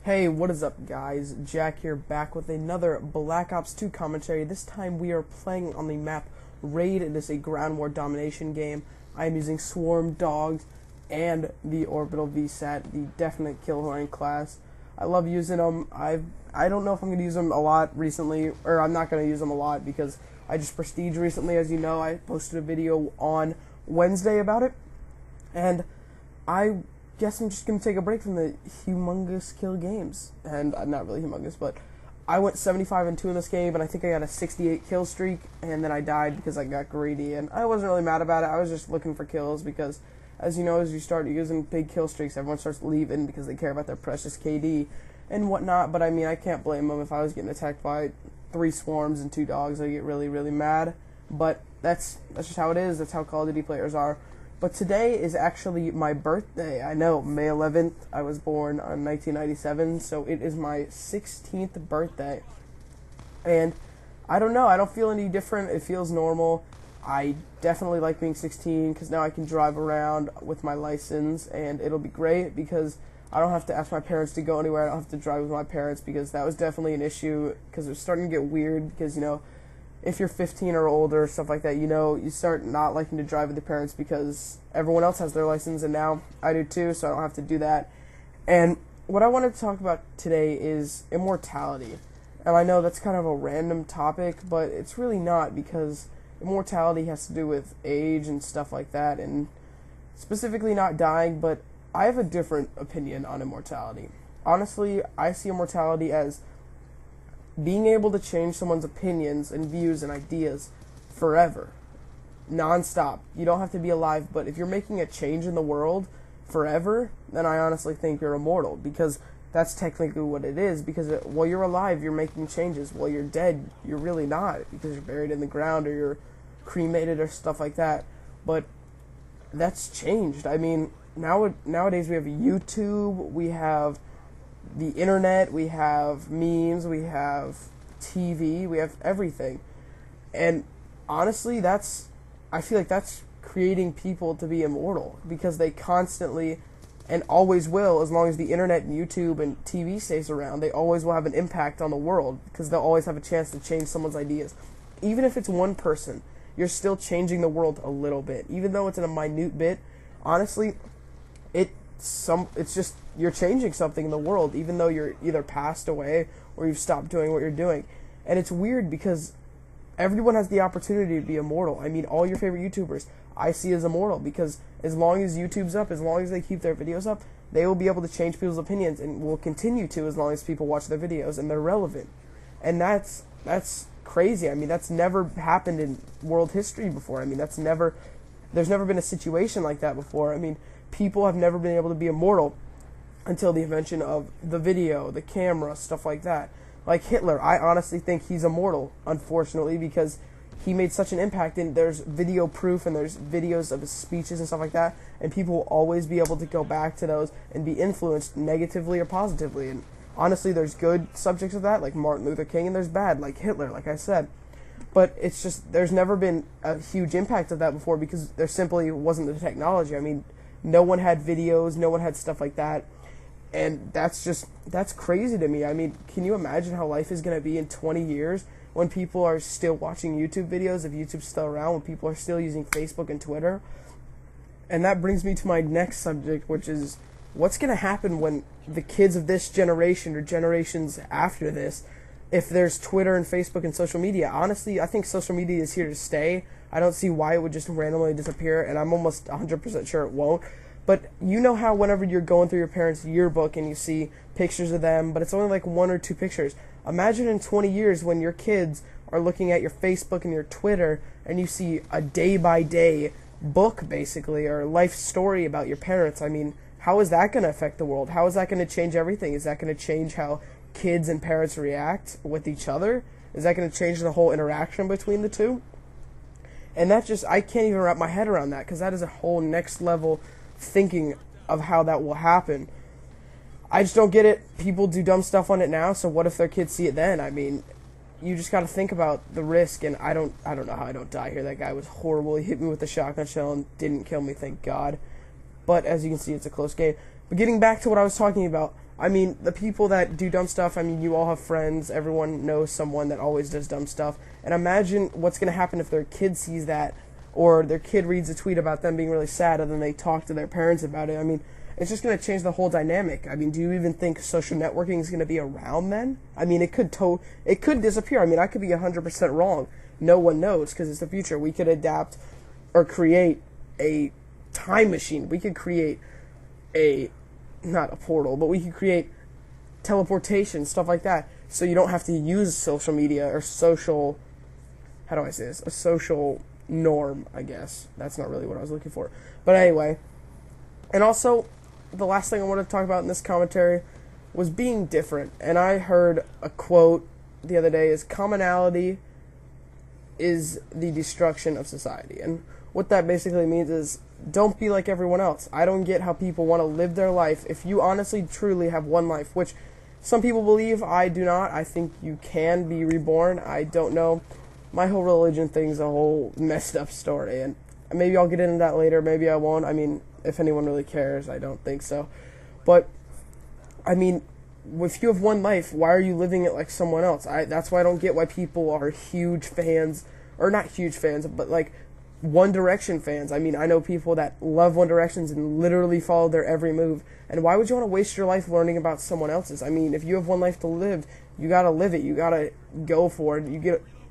Hey, what is up, guys? Jack here, back with another Black Ops 2 commentary. This time we are playing on the map Raid. It is a ground war domination game. I am using Swarm Dogs and the Orbital VSAT, the definite kill horn class. I love using them. I don't know if I'm going to use them a lot recently, or I'm not going to use them a lot because I just prestige recently. As you know, I posted a video on Wednesday about it, and I guess I'm just going to take a break from the humongous kill games. And I'm not really humongous, but I went 75-2 in this game, and I think I got a 68 kill streak, and then I died because I got greedy, and I wasn't really mad about it. I was just looking for kills because, as you know, as you start using big kill streaks, everyone starts leaving because they care about their precious KD and whatnot. But I mean, I can't blame them. If I was getting attacked by 3 swarms and 2 dogs, I'd get really, really mad. But that's just how it is. That's how Call of Duty players are. But today is actually my birthday. I know, May 11th. I was born on 1997, so it is my 16th birthday. And I don't know, I don't feel any different. It feels normal. I definitely like being 16 because now I can drive around with my license, and it'll be great because I don't have to ask my parents to go anywhere. I don't have to drive with my parents because that was definitely an issue because it was starting to get weird because, you know, if you're 15 or older, stuff like that, you know, you start not liking to drive with your parents because everyone else has their license, and now I do too, so I don't have to do that. And what I wanted to talk about today is immortality. And I know that's kind of a random topic, but it's really not, because immortality has to do with age and stuff like that, and specifically not dying, but I have a different opinion on immortality. Honestly, I see immortality as being able to change someone's opinions and views and ideas forever, non-stop. You don't have to be alive, but if you're making a change in the world forever, then I honestly think you're immortal, because that's technically what it is, because while you're alive, you're making changes. While you're dead, you're really not, because you're buried in the ground or you're cremated or stuff like that. But that's changed. I mean, nowadays we have YouTube, we have the internet, we have memes, we have TV, we have everything. And honestly, I feel like that's creating people to be immortal, because they constantly and always will, as long as the internet and YouTube and TV stays around, they always will have an impact on the world, because they'll always have a chance to change someone's ideas. Even if it's one person, you're still changing the world a little bit. Even though it's in a minute bit, honestly, it's just you're changing something in the world, even though you're either passed away or you've stopped doing what you're doing. And it's weird because everyone has the opportunity to be immortal. I mean, all your favorite YouTubers I see as immortal, because as long as YouTube's up, as long as they keep their videos up, they will be able to change people's opinions, and will continue to as long as people watch their videos and they're relevant. And that's crazy. I mean, that's never happened in world history before. I mean, there's never been a situation like that before. I mean, people have never been able to be immortal until the invention of the video, the camera, stuff like that. Like Hitler, I honestly think he's immortal, unfortunately, because he made such an impact, and there's video proof, and there's videos of his speeches and stuff like that, and people will always be able to go back to those and be influenced negatively or positively. And honestly, there's good subjects of that, like Martin Luther King, and there's bad, like Hitler, like I said. But it's just, there's never been a huge impact of that before, because there simply wasn't the technology. I mean, no one had videos, no one had stuff like that. And that's crazy to me. I mean, can you imagine how life is going to be in 20 years when people are still watching YouTube videos, if YouTube's still around, when people are still using Facebook and Twitter? And that brings me to my next subject, which is what's going to happen when the kids of this generation or generations after this, if there's Twitter and Facebook and social media. Honestly, I think social media is here to stay. I don't see why it would just randomly disappear, and I'm almost 100% sure it won't. But you know how whenever you're going through your parents' yearbook and you see pictures of them, but it's only like 1 or 2 pictures. Imagine in 20 years when your kids are looking at your Facebook and your Twitter, and you see a day-by-day book, basically, or life story about your parents. I mean, how is that going to affect the world? How is that going to change everything? Is that going to change how kids and parents react with each other? Is that going to change the whole interaction between the two? And that's just, I can't even wrap my head around that, because that is a whole next level thinking of how that will happen. I just don't get it. People do dumb stuff on it now, so what if their kids see it then? I mean, you just got to think about the risk, and I don't know how I don't die here. That guy was horrible. He hit me with a shotgun shell and didn't kill me, thank God. But as you can see, it's a close game. But getting back to what I was talking about, I mean, the people that do dumb stuff, I mean, you all have friends. Everyone knows someone that always does dumb stuff. And imagine what's going to happen if their kid sees that, or their kid reads a tweet about them being really sad, and then they talk to their parents about it. I mean, it's just going to change the whole dynamic. I mean, do you even think social networking is going to be around then? I mean, it could disappear. I mean, I could be 100% wrong. No one knows, because it's the future. We could adapt or create a time machine. We could create not a portal, but we could create teleportation, stuff like that, so you don't have to use social media or social, how do I say this, a social norm, I guess. That's not really what I was looking for. But anyway, and also, the last thing I wanted to talk about in this commentary was being different. And I heard a quote the other day, is commonality is the destruction of society. And what that basically means is, don't be like everyone else. I don't get how people want to live their life. If you honestly, truly have one life, which some people believe, I do not. I think you can be reborn. I don't know. My whole religion thing's a whole messed up story, and maybe I'll get into that later. Maybe I won't. I mean, if anyone really cares, I don't think so. But, I mean, if you have one life, why are you living it like someone else? That's why I don't get why people are huge fans, or not huge fans, but like One Direction fans. I mean, I know people that love One Directions and literally follow their every move. And why would you want to waste your life learning about someone else's? I mean, if you have one life to live, you gotta live it. You gotta go for it.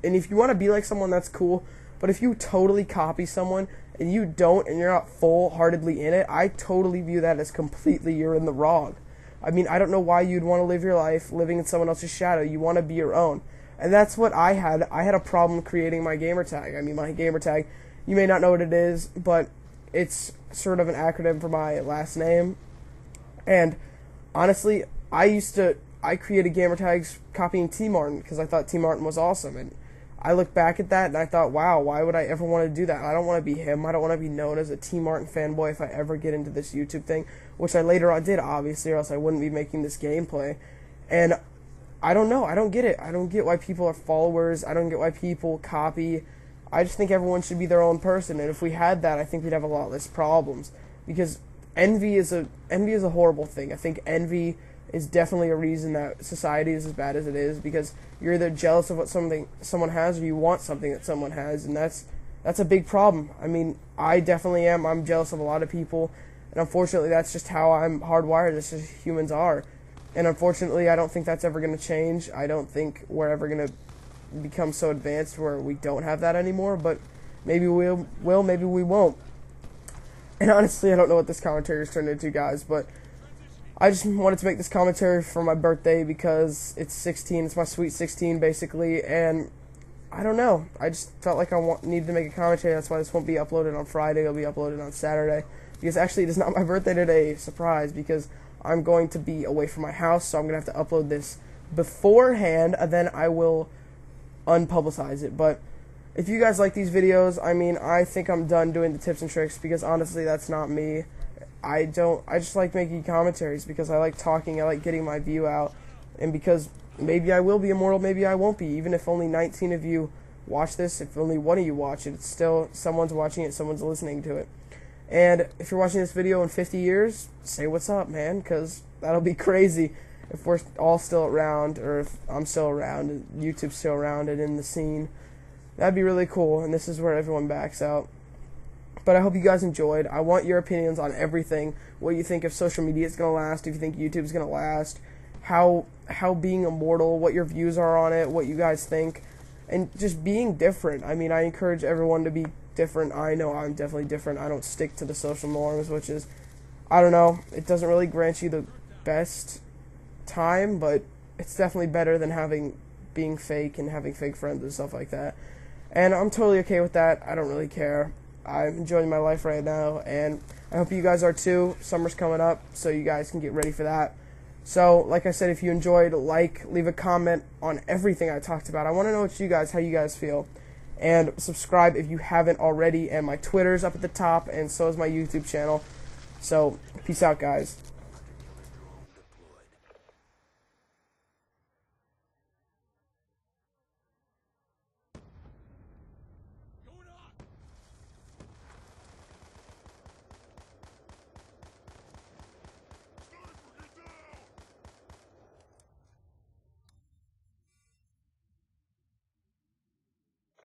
And if you want to be like someone, that's cool. But if you totally copy someone and you don't, and you're not full-heartedly in it, I totally view that as completely you're in the wrong. I mean, I don't know why you'd want to live your life living in someone else's shadow. You want to be your own. And that's what I had. I had a problem creating my gamer tag. I mean, my gamer tag, you may not know what it is, but it's sort of an acronym for my last name. And honestly, I created gamer tags copying T. Martin because I thought T. Martin was awesome. And I look back at that and I thought, wow, why would I ever want to do that? I don't want to be him. I don't want to be known as a T. Martin fanboy if I ever get into this YouTube thing, which I later on did, obviously, or else I wouldn't be making this gameplay. And I don't know. I don't get it. I don't get why people are followers. I don't get why people copy. I just think everyone should be their own person. And if we had that, I think we'd have a lot less problems. Because envy is a horrible thing. I think envy is definitely a reason that society is as bad as it is, because you're either jealous of what someone has, or you want something that someone has, and that's a big problem. I mean, I definitely am. I'm jealous of a lot of people, and unfortunately that's just how I'm hardwired. That's just humans are. And unfortunately, I don't think that's ever going to change. I don't think we're ever going to become so advanced where we don't have that anymore, but maybe we will, maybe we won't. And honestly, I don't know what this commentary is turned into, guys, but I just wanted to make this commentary for my birthday because it's 16. It's my sweet 16, basically, and I don't know. I just felt like I needed to make a commentary. That's why this won't be uploaded on Friday. It'll be uploaded on Saturday, because actually it is not my birthday today. Surprise, because I'm going to be away from my house, so I'm going to have to upload this beforehand, and then I will unpublicize it. But if you guys like these videos, I mean, I think I'm done doing the tips and tricks, because honestly, that's not me. I just like making commentaries because I like talking, I like getting my view out, and because maybe I will be immortal, maybe I won't be. Even if only 19 of you watch this, if only one of you watch it, it's still someone's watching it, someone's listening to it. And if you're watching this video in 50 years, say what's up, man, because that'll be crazy if we're all still around, or if I'm still around, and YouTube's still around and in the scene. That'd be really cool, and this is where everyone backs out. But I hope you guys enjoyed. I want your opinions on everything. What you think if social media is going to last, if you think YouTube's going to last, how being immortal, what your views are on it, what you guys think, and just being different. I mean, I encourage everyone to be different. I know I'm definitely different. I don't stick to the social norms, which is, I don't know, it doesn't really grant you the best time, but it's definitely better than being fake and having fake friends and stuff like that. And I'm totally okay with that. I don't really care. I'm enjoying my life right now, and I hope you guys are too. Summer's coming up, so you guys can get ready for that. So, like I said, if you enjoyed, leave a comment on everything I talked about. I want to know how you guys feel. And subscribe if you haven't already, and my Twitter's up at the top, and so is my YouTube channel. So, peace out, guys.